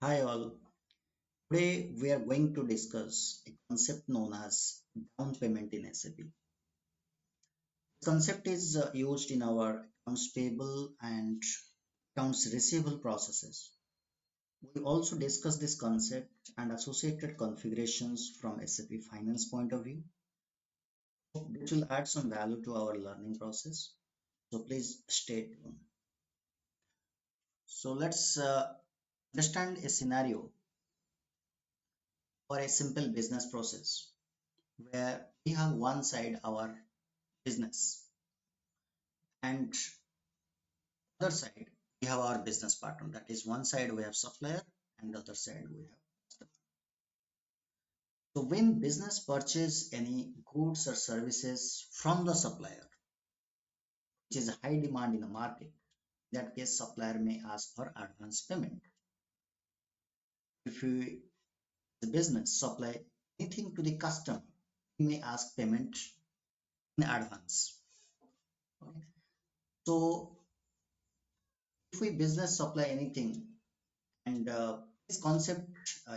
Hi all. Today we are going to discuss a concept known as down payment in SAP. This concept is used in our accounts payable and accounts receivable processes. We also discuss this concept and associated configurations from SAP Finance point of view. This will add some value to our learning process. So please stay tuned. So let's understand a scenario or a simple business process where we have one side our business and other side we have our business partner. That is, one side we have supplier and the other side we have customer. So when business purchase any goods or services from the supplier, which is a high demand in the market, in that case supplier may ask for advance payment. If we, the business supply anything to the customer, he may ask payment in advance. Okay. So if we business supply anything, and this concept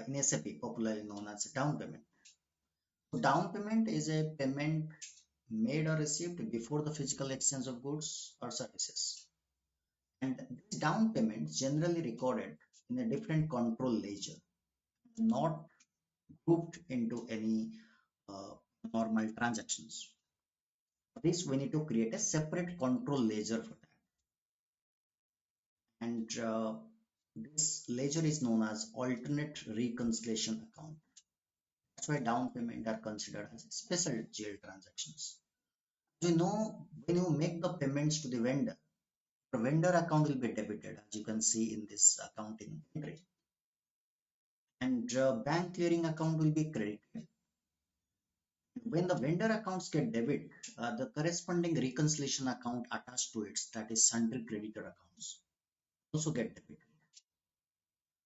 in SAP popularly known as down payment. So down payment is a payment made or received before the physical exchange of goods or services. And this down payment is generally recorded in a different control ledger, not grouped into any uh, normal transactions. For this, we need to create a separate control ledger for that. And this ledger is known as alternate reconciliation account. That's why down payment are considered as special GL transactions. You know, when you make the payments to the vendor, the vendor account will be debited, as you can see in this accounting entry, and bank clearing account will be credited. When the vendor accounts get debit, the corresponding reconciliation account attached to it, that is sundry creditor accounts, also get debited.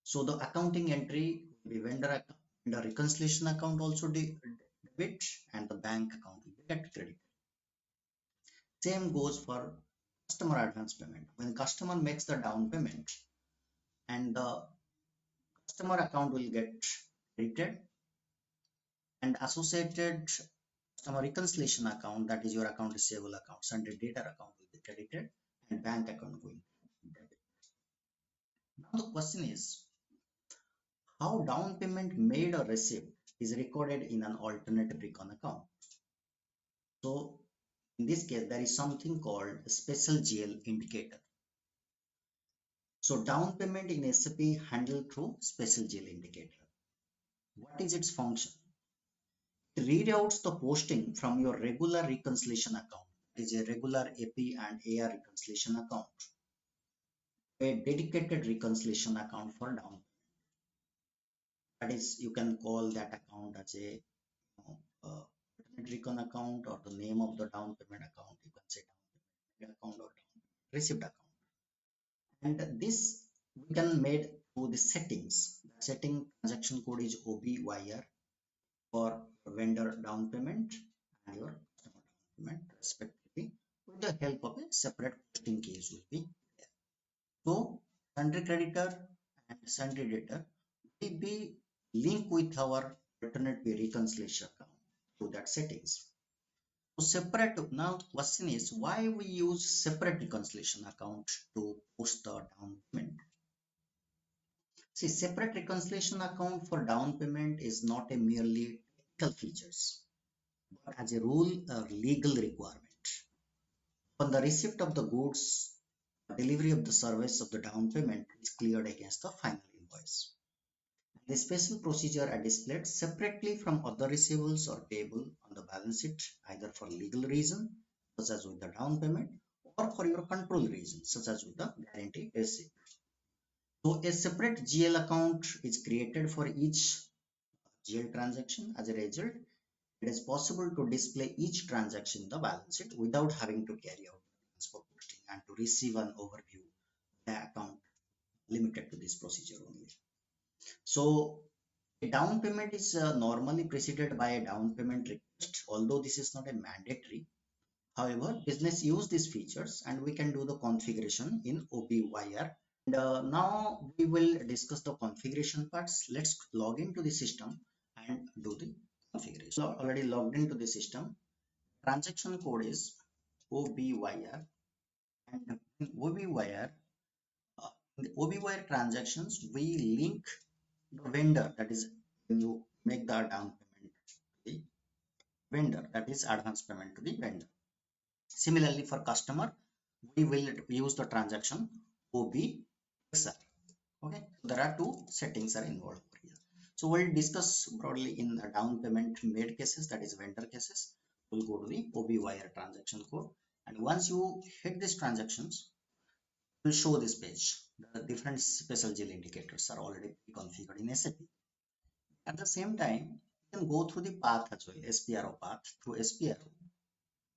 So the accounting entry will be vendor account, the reconciliation account also debit, and the bank account will be get credited. Same goes for customer advance payment. When customer makes the down payment and the customer account will get credited and associated customer reconciliation account, that is your account receivable account, sundry debtor account will be credited and bank account will be debit. Now the question is how down payment made or received is recorded in an alternate recon account. So in this case there is something called a special GL indicator. So down payment in SAP handled through special GL indicator. What is its function? It reroutes the posting from your regular reconciliation account, that is a regular AP and AR reconciliation account, a dedicated reconciliation account for down payment. That is, you can call that account as a alternate recon account or the name of the down payment account. You can say down payment account or down payment received account. And this we can made through the settings. The setting transaction code is OBYR for vendor down payment and your customer down payment respectively. With the help of a separate posting keys will be there. So sundry creditor and sundry debtor will be linked with our alternate reconciliation account through that settings. So separate, now the question is why we use separate reconciliation account to post the down payment. See, separate reconciliation account for down payment is not a merely technical features, but as a rule or legal requirement. On the receipt of the goods, delivery of the service of the down payment is cleared against the final invoice. The special procedure are displayed separately from other receivables or payable on the balance sheet, either for legal reason, such as with the down payment, or for your control reason, such as with the guarantee receipt. So a separate GL account is created for each GL transaction. As a result, it is possible to display each transaction in the balance sheet without having to carry out transfer posting and to receive an overview of the account limited to this procedure only. So a down payment is normally preceded by a down payment request, although this is not a mandatory. However, business use these features and we can do the configuration in OBYR And now we will discuss the configuration parts. Let's log into the system and do the configuration. So already logged into the system. Transaction code is OBYR, and in OBYR, in the OBYR transactions, we link the vendor, that is when you make the down payment to the vendor, that is advance payment to the vendor. Similarly, for customer, we will use the transaction OBXR. Okay, so there are two settings are involved here. So we'll discuss broadly in the down payment made cases, that is vendor cases. We'll go to the OBYR transaction code, and once you hit these transactions, will show this page. The different special GL indicators are already configured in SAP. At the same time, you can go through the path as well, SPRO path. Through SPRO,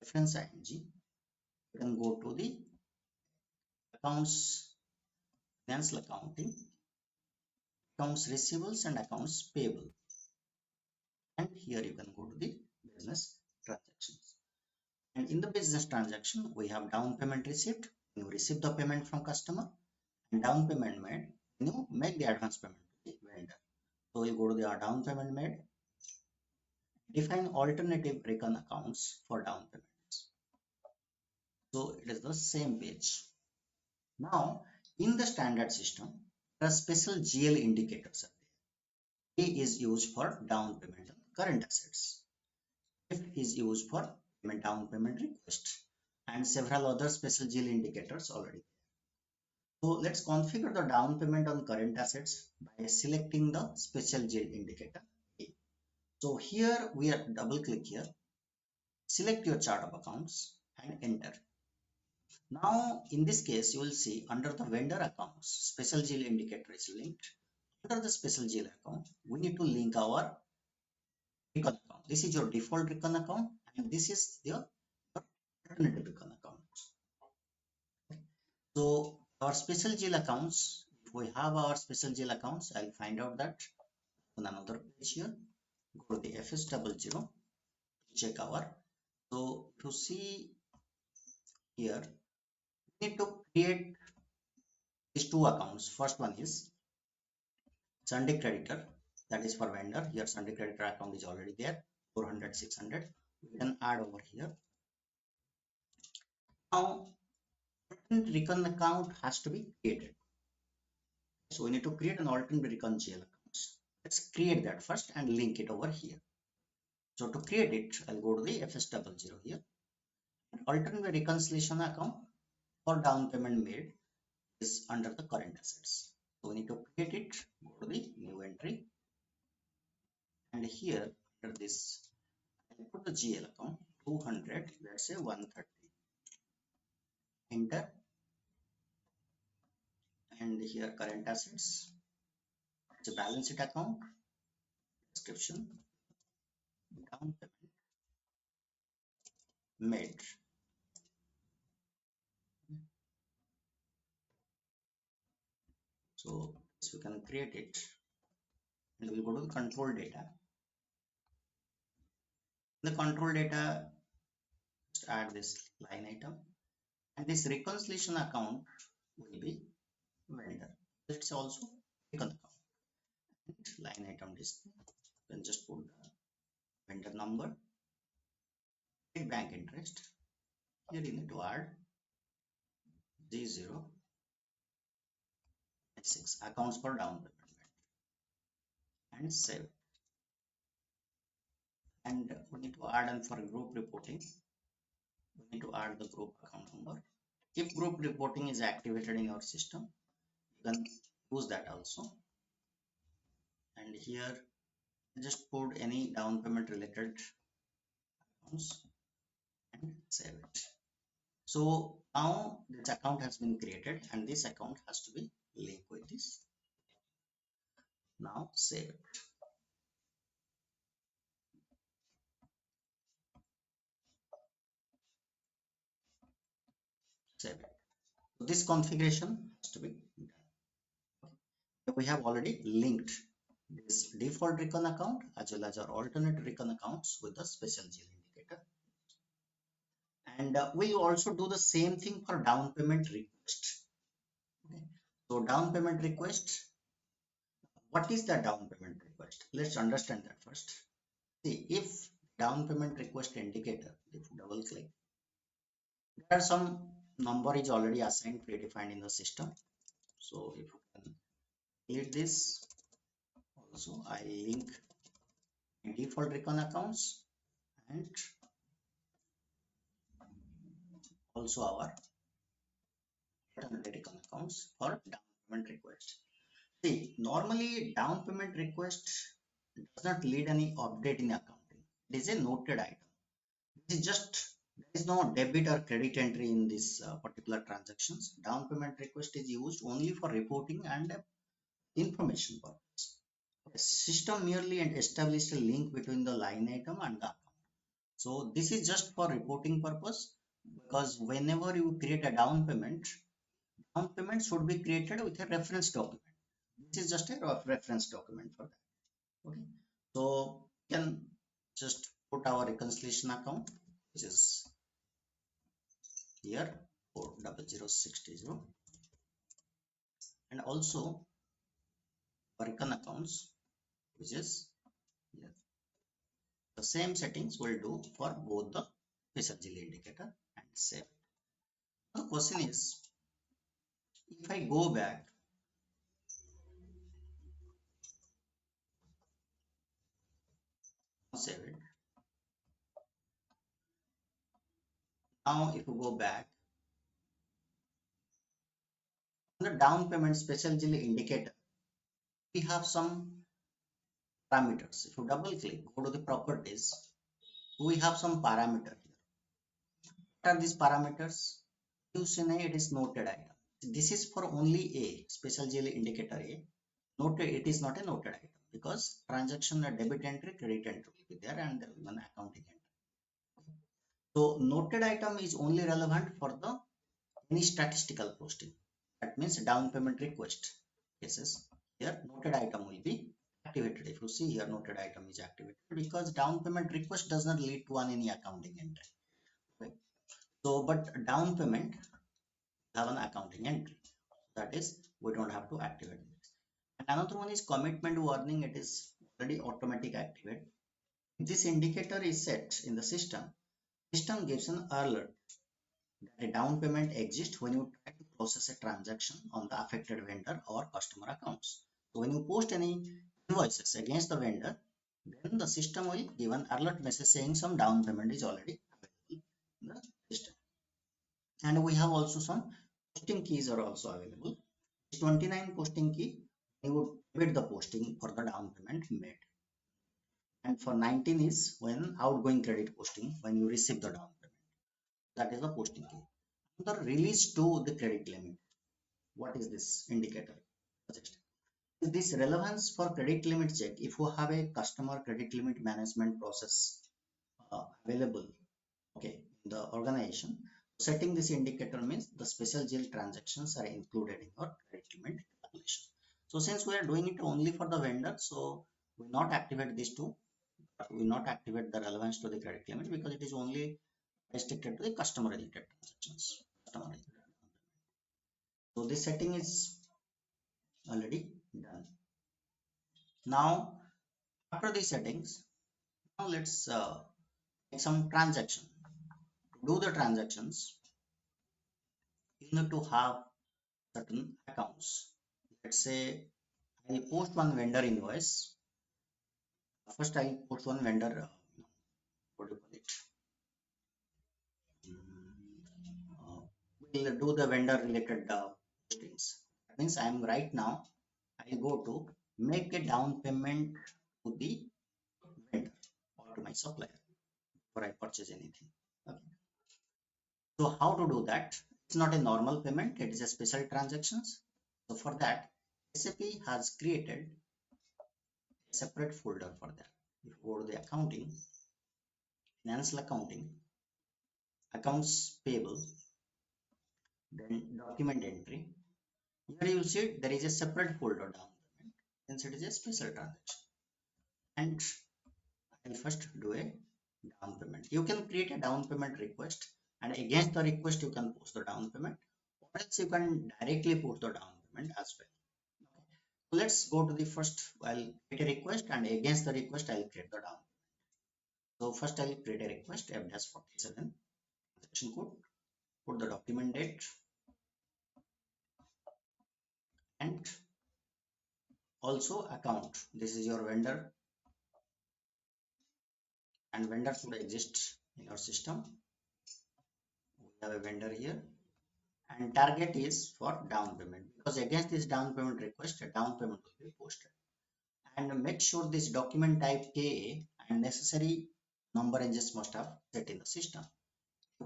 reference ING, you can go to the accounts, financial accounting, accounts receivables, and accounts payable. And here you can go to the business transactions. And in the business transaction, we have down payment received. You receive the payment from customer, and down payment made. You make the advance payment to the vendor. So you go to the down payment made, define alternative recon accounts for down payments. So it is the same page. Now, in the standard system, there are special GL indicators. A is used for down payment on current assets. F is used for payment down payment request, and several other special GL indicators already. So let's configure the down payment on current assets by selecting the special GL indicator A. So here we are double click here, select your chart of accounts and enter. Now in this case you will see under the vendor accounts, special GL indicator is linked. Under the special GL account, we need to link our recon account. This is your default recon account, and this is your alternative recon account. So our special GL accounts, if we have our special GL accounts, I'll find out that on another page here. Go to the FS00, check our. So to see here, we need to create these two accounts. First one is Sunday creditor, that is for vendor. Here Sunday creditor account is already there, 400, 600. We can add over here. Now, recon account has to be created. So we need to create an alternate recon GL accounts. Let's create that first and link it over here. So to create it, I'll go to the FS00 here. Alternate reconciliation account for down payment made is under the current assets. So we need to create it, go to the new entry, and here under this, I'll put the GL account 200, let's say 130. Enter, and here current assets, it's a balance sheet account, description, down payment made. So we can create it, and we'll go to the control data. In the control data, just add this line item, and this reconciliation account will be vendor. It's also recon account. And line item display. Then just put the vendor number, bank interest. Here you need to add G0 6 accounts for down payment and save. And we need to add, and for group reporting, we need to add the group account number. If group reporting is activated in your system, you can use that also. And here just put any down payment related accounts and save it. So now this account has been created, and this account has to be linked with this. Now save it. Save it. So this configuration has to be done. So we have already linked this default recon account as well as our alternate recon accounts with the special GL indicator. And we'll also do the same thing for down payment request. Okay. So down payment request, what is the down payment request? Let's understand that first. See, if down payment request indicator, if you double click, there are some number is already assigned predefined in the system. So if you can delete this, also I link default recon accounts and also our recon accounts for down payment request. See, normally down payment request does not lead any update in accounting. It is a noted item. This is just, there is no debit or credit entry in this particular transactions. Down payment request is used only for reporting and information purpose. The system merely established a link between the line item and the account. So this is just for reporting purpose, because whenever you create a down payment should be created with a reference document. This is just a reference document for that. Okay. So we can just put our reconciliation account, which is here 40060, and also recon accounts, which is here. The same settings will do for both the Fishergill indicator and save. The question is, if I go back, save it. Now, if you go back, on the down payment Fishergill indicator, we have some parameters. If you double click, go to the properties, we have some parameter here. What are these parameters? You see, it is noted item. This is for only a Fishergill indicator A. Noted, it is not a noted item because transaction debit entry, credit entry will be there, and there will be an accounting entry. So noted item is only relevant for the any statistical posting. That means down payment request cases. Here noted item will be activated. If you see here, noted item is activated because down payment request does not lead to any accounting entry. Okay. So, but down payment have an accounting entry. That is, we don't have to activate this. And another one is commitment warning. It is already automatic activate. If this indicator is set in the system gives an alert that a down payment exists when you try to process a transaction on the affected vendor or customer accounts. So when you post any invoices against the vendor, then the system will give an alert message saying some down payment is already available in the system. And we have also some posting keys are also available. 29 posting key, you would debit the posting for the down payment made. And for 19 is when outgoing credit posting, when you receive the down payment. That is the posting key. The release to the credit limit. What is this indicator? Is this relevance for credit limit check? If you have a customer credit limit management process available, okay, in the organization, setting this indicator means the Fishergill transactions are included in your credit limit calculation. So since we are doing it only for the vendor, so we will not activate these two. We will not activate the relevance to the credit limit because it is only restricted to the customer related transactions. So this setting is already done. Now after these settings, now let's make some transaction. To do the transactions, you need to have certain accounts. Let's say I'll post one vendor invoice. First I'll post one vendor, what do you call it? We'll do the vendor related postings. That means I'm right now, I'll go to make a down payment to the vendor or to my supplier before I purchase anything. Okay. So how to do that? It's not a normal payment, it is a special transactions. So for that, SAP has created a separate folder for that. If you go to the accounting, financial accounting, accounts payable, then document entry. Here you see there is a separate folder down payment, since it is a special transaction. And I'll first do a down payment. You can create a down payment request, and against the request you can post the down payment, or else you can directly post the down payment as well. So let's go to the first. I'll create a request, and against the request, I'll create the down. So first I'll create a request F-47 transaction code, put the document date, and also account. This is your vendor, and vendor should exist in your system. We have a vendor here, and target is for down payment, because against this down payment request, a down payment will be posted. And make sure this document type KA and necessary number ranges must have set in the system.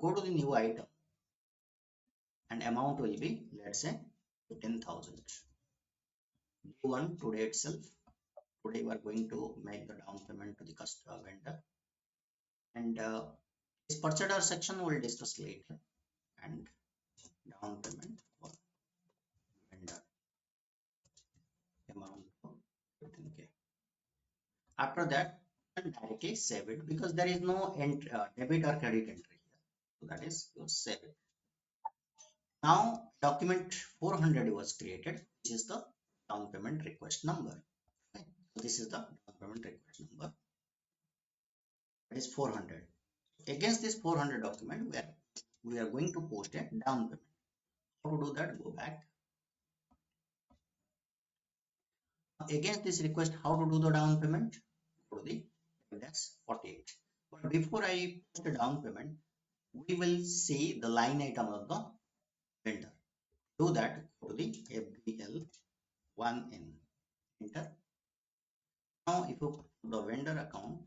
Go to the new item, and amount will be, let's say, 15,000. New one today itself. Today we are going to make the down payment to the customer vendor, and this purchase order section we'll discuss later. And down payment for vendor amount of 15K. After that, directly save it, because there is no debit or credit entry here. So that is, you save it. Now document 400 was created, which is the down payment request number. Okay. So this is the down payment request number. That is 400. Against this 400 document, where we are going to post a down payment. How to do that? Go back. Against this request, how to do the down payment? Go to the that's 48. But before I post a down payment, we will see the line item of the vendor. Do that, go to the FBL1N, enter. Now if you put the vendor account,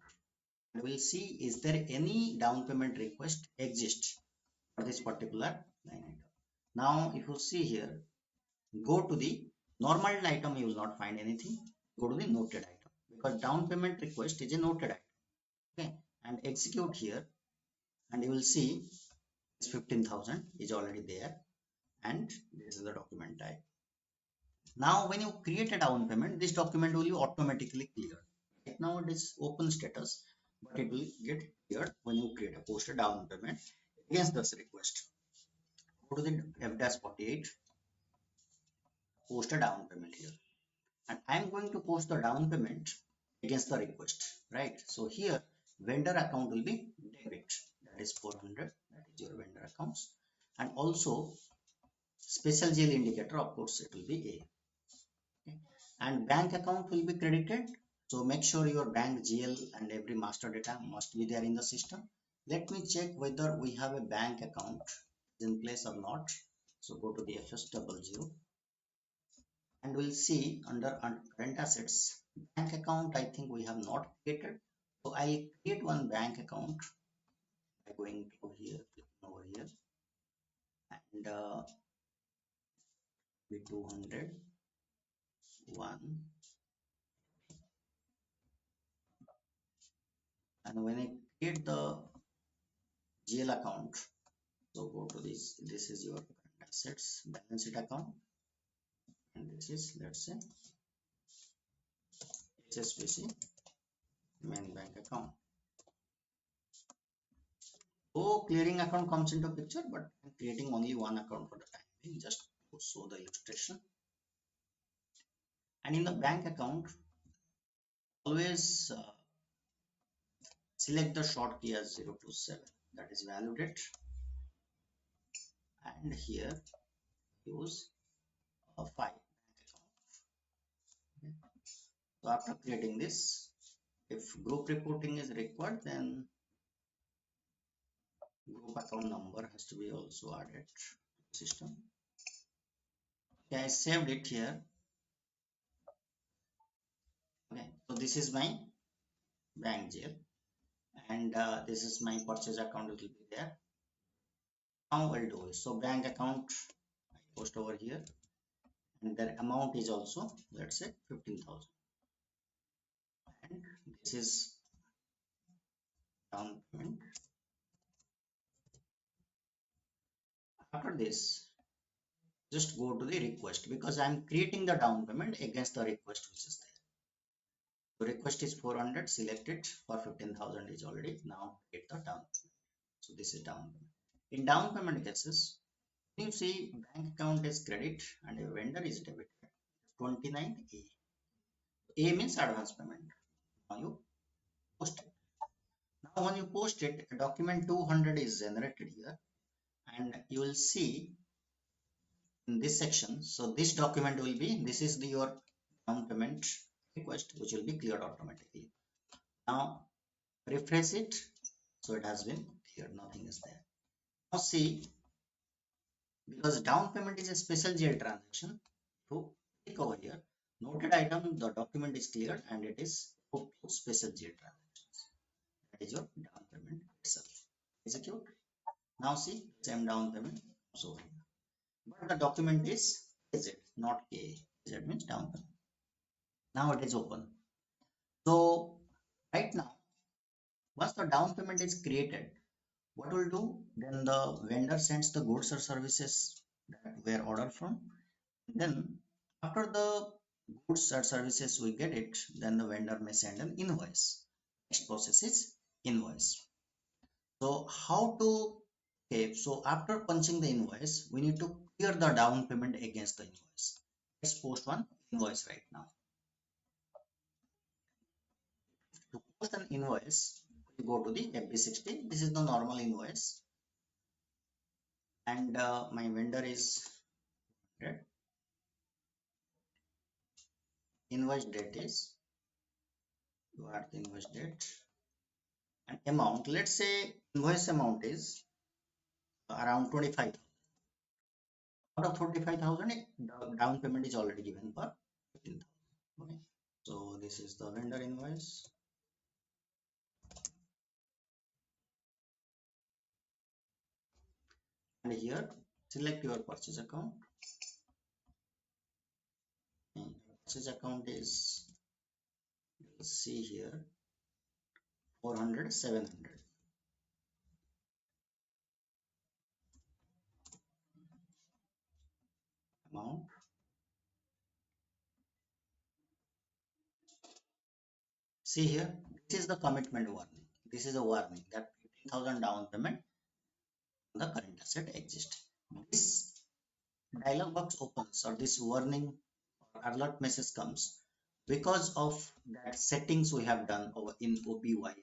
we will see is there any down payment request exists for this particular line item. Now if you see here, go to the normal item, you will not find anything. Go to the noted item, because down payment request is a noted item. Okay, and execute here, and you will see 15,000 is already there, and this is the document type. Now when you create a down payment, this document will be automatically cleared. Right now it is open status, but it will get cleared when you create a posted down payment against this request. Go to the F-48, post a down payment here, and I am going to post the down payment against the request, right? So here vendor account will be debit, that is 400, that is your vendor accounts, and also special GL indicator, of course it will be A. Okay. And bank account will be credited, so make sure your bank GL and every master data must be there in the system. Let me check whether we have a bank account in place or not. So go to the FS00, and we'll see under current assets, bank account I think we have not created. So I'll create one bank account by going to here, clicking over here, and be 200 1, and when I create the GL account, so go to this, this is your current assets balance sheet account, and this is, let's say, HSBC main bank account. So clearing account comes into picture, but I'm creating only one account for the time being, just to show the illustration. And in the bank account, always select the short key as 027, that is value date, and here use a 5 bank account. Okay. So after creating this, if group reporting is required, then group account number has to be also added to the system. Okay, I saved it here. Okay, so this is my bank GL, and this is my purchase account will be there. Now I'll do it. So bank account I post over here, and their amount is also, let's say, 15,000, and this is down payment. After this, just go to the request, because I'm creating the down payment against the request which is there. The request is 400, select it, for 15,000 is already, now get the down payment. So this is down payment. In down payment cases, You see bank account is credit and a vendor is debit. 29A. A means advance payment. Now you post it. Now when you post it, document 200 is generated here, and you will see in this section. So this document will be, this is your down payment request, which will be cleared automatically. Now refresh it. So it has been cleared, nothing is there. Now see, because down payment is a special GL transaction, so click over here, noted item, the document is cleared and it is put to special GL transactions. That is your down payment itself. Execute. Now see, same down payment. So, but the document is Z, not K. Z means down payment. Now it is open. So right now, once the down payment is created, what will do? Then the vendor sends the goods or services that were ordered from. Then after the goods or services we get it, then the vendor may send an invoice. Next process is invoice. So how to, okay, so after punching the invoice, we need to clear the down payment against the invoice. Let's post one invoice right now. To post an invoice, we go to the FB60. This is the normal invoice. And my vendor is invoice date is, you add the invoice date and amount. Let's say invoice amount is around 25. Out of 45,000, the down payment is already given for 15,000. Okay. So this is the vendor invoice. And here select your purchase account. And purchase account is, you'll see here 400, 700. Amount. See here, this is the commitment warning. This is a warning that 15,000 down payment the current asset exists. This dialog box opens or this warning or alert message comes because of that settings we have done over in OBYR.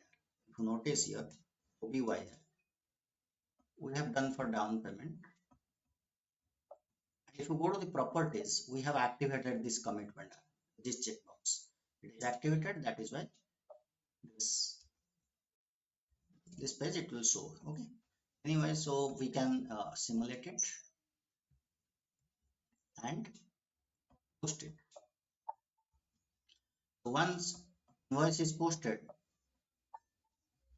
If you notice here, OBYR, we have done for down payment. If you go to the properties, we have activated this commitment, this checkbox. It is activated, that is why this page it will show. Okay. Anyway, so we can simulate it and post it. So once invoice is posted,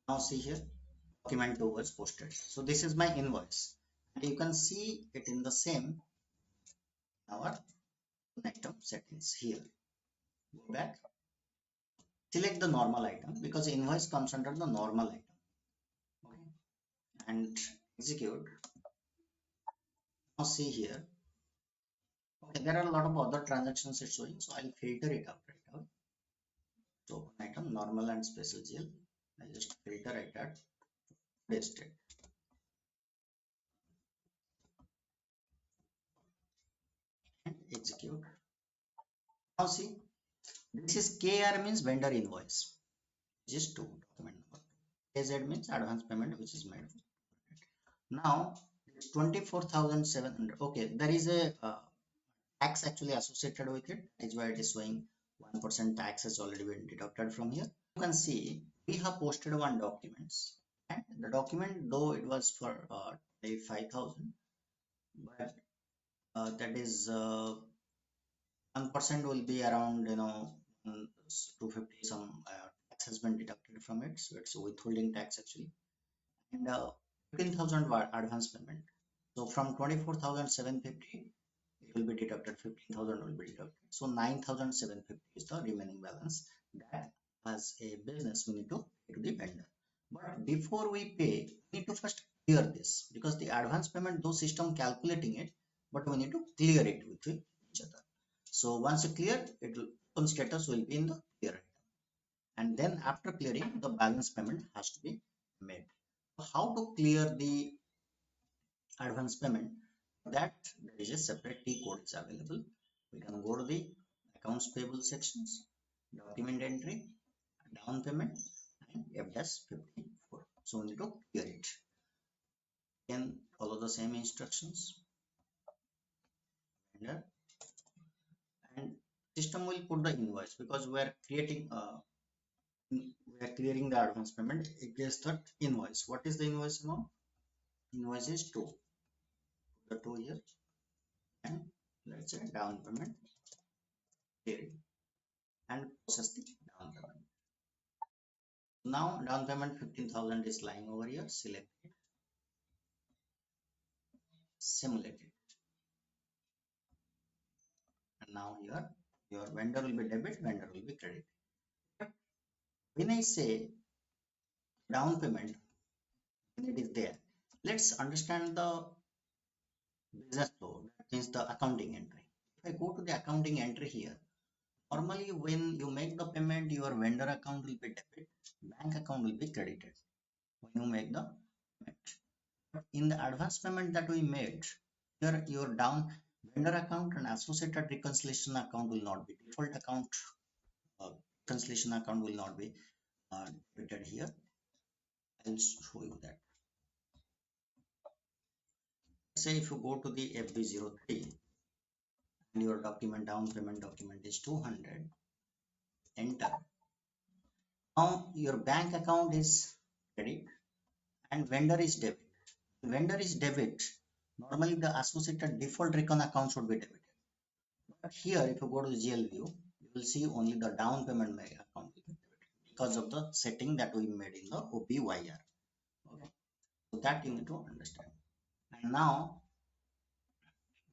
now see here, document 2 was posted. So this is my invoice. And you can see it in the same our item settings here. Go back, select the normal item because the invoice comes under the normal item. Okay. And execute. Now see here. Okay, there are a lot of other transactions it's showing, so I'll filter it out right now. So item normal and special GL. I just filter it at paste it. And execute. Now see, this is KR means vendor invoice. Just two document number. KZ means advance payment which is made. Now it's 24,700. Okay, there is a tax actually associated with it. That's why it is showing 1% tax has already been deducted from here. You can see we have posted one documents, and the document though it was for 5,000, but that is 1% will be around 250 some tax has been deducted from it, so it's a withholding tax actually, and 15,000 advance payment. So from 24,750 it will be deducted, 15,000 will be deducted. So 9,750 is the remaining balance that as a business we need to pay to the vendor. But before we pay, we need to first clear this because the advance payment, though system calculating it, but we need to clear it with each other. So once you clear, it will open status will be in the clear item. And then after clearing, the balance payment has to be made. How to clear the advance payment? That there is a separate T code is available. We can go to the accounts payable sections, document entry, down payment, and F-54. So we need to clear it. Can follow the same instructions. And system will put the invoice because we are clearing the advance payment against that invoice. What is the invoice amount? Invoice is 2. The 2 here, and let's say down payment period, and process the down payment. Now down payment 15,000 is lying over here. Select it, simulate it, and now here your vendor will be debit, vendor will be credit. When I say down payment, when it is there, let's understand the business flow. That means the accounting entry. If I go to the accounting entry here, normally when you make the payment, your vendor account will be debit, bank account will be credited when you make the payment. But in the advance payment that we made, here your down vendor account and associated reconciliation account will not be default account. Reconciliation account will not be debited here. I'll show you that. Say if you go to the FB03 and your document down payment document is 200, enter. Now your bank account is credit and vendor is debit. Vendor is debit. Normally the associated default recon account should be debited. But here if you go to the GL view, you will see only the down payment account will be debited because of the setting that we made in the OPYR. Okay. So that you need to understand. And now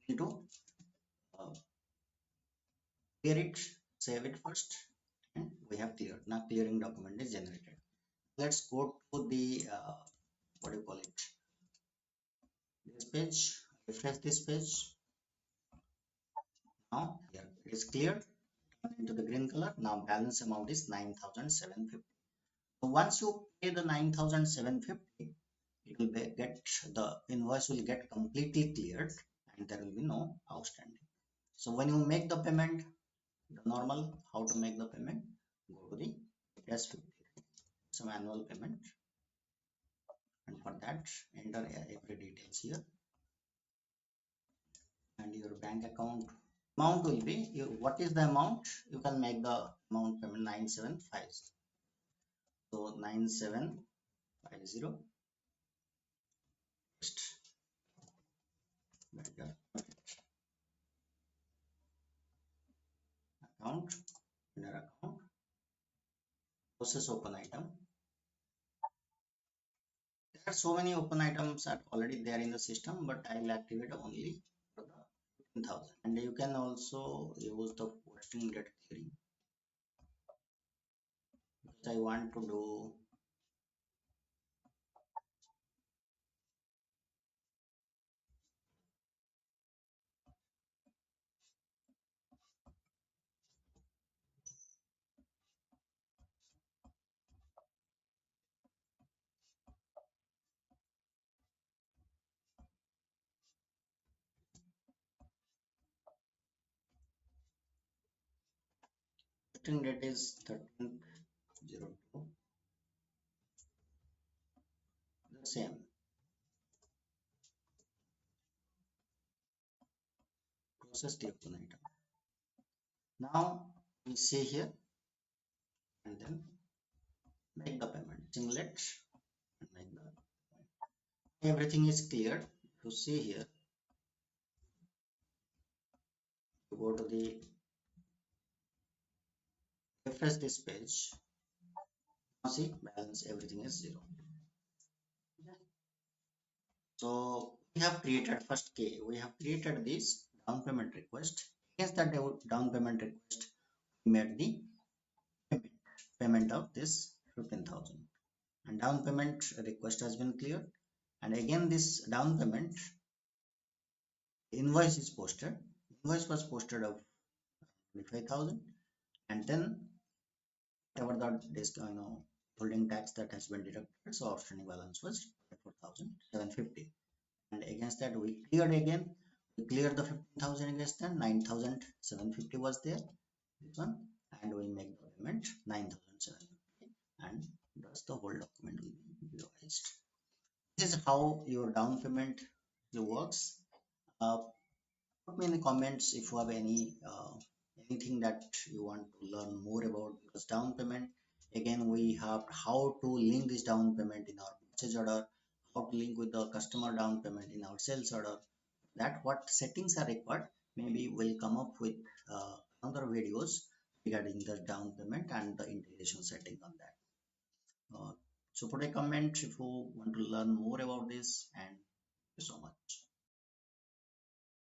you need to uh, clear it, save it first, and we have cleared. Now clearing document is generated. Let's go to the what do you call it? This page, refresh this page. Now here it is cleared, turn into the green color. Now balance amount is 9,750. So once you pay the 9,750, it will get the invoice will get completely cleared and there will be no outstanding. So when you make the payment, the normal how to make the payment, go to the S50, some annual payment, and for that enter every details here, and your bank account amount will be what is the amount you can make the amount payment 9750. So 9750 account, vendor account, process open item. There are so many open items are already there in the system, but I will activate only for the 15,000. And you can also use the posting date theory because I want to do posting date is 13/02. The same process the open item. Now we see here and then make the payment. Simulate and make the payment. Everything is cleared. If you see here, you go to the refresh this page. Now see balance everything is 0. So we have created first K. We have created this down payment request. Against that down payment request, we made the payment of this 15,000. And down payment request has been cleared. And again, this down payment invoice is posted. Invoice was posted of 25,000, and then whatever the holding tax that has been deducted, so outstanding balance was 4,750. And against that we cleared again We clear the 15,000 investment, 9,750 was there, this one, and we make the payment 9,750, and thus the whole document will be revised. This is how your down payment works. Put me in the comments if you have anything that you want to learn more about, because down payment, again we have how to link this down payment in our purchase order, how to link with the customer down payment in our sales order, that what settings are required. Maybe we'll come up with other videos regarding the down payment and the integration setting on that. So put a comment if you want to learn more about this, and thank you so much.